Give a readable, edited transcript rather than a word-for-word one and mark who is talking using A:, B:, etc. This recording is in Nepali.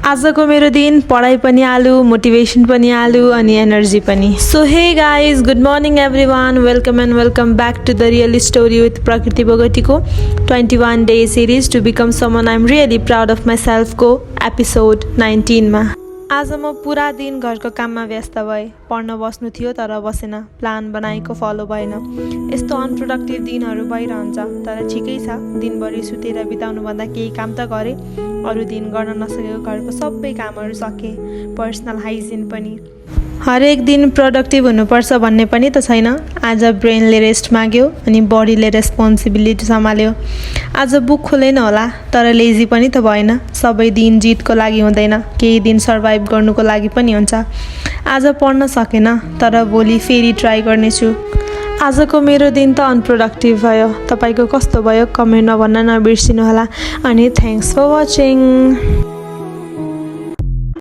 A: आजको मेरो दिन पढाइ पनि आलु, मोटिभेसन पनि आलु अनि एनर्जी पनि। So hey guys, good morning everyone, welcome and welcome back to the real story with Prakriti बोगटीको 21 day series to become someone I am really proud of my सेल्फको एपिसोड 19 मा। आज म पुरा दिन घरको काममा व्यस्त भएँ। पढ्न बस्नु थियो तर बसेन, प्लान बनाएको फलो भएन। यस्तो अनप्रोडक्टिभ दिनहरू भइरहन्छ, तर ठिकै छ। दिनभरि सुतेर बिताउनुभन्दा केही काम त गरेँ। अरू दिन गर्न नसकेको घरको सबै कामहरू सकेँ, पर्सनल हाइजिन पनि। हरेक दिन प्रोडक्टिभ हुनुपर्छ भन्ने पनि त छैन। आज ब्रेनले रेस्ट माग्यो अनि बडीले रेस्पोन्सिबिलिटी सम्हाल्यो। आज बुक खोलेन होला, तर लेजी पनि त भएन। सबै दिन जितको लागि हुँदैन, केही दिन सर्भाइभ गर्नुको लागि पनि हुन्छ। आज पढ्न सकेन, तर भोलि फेरि ट्राई गर्नेछु। आजको मेरो दिन त अनप्रोडक्टिभ भयो। तपाईँको कस्तो भयो कमेन्टमा भन्न नबिर्सिनु होला। अनि थ्याङ्क्स फर वाचिङ।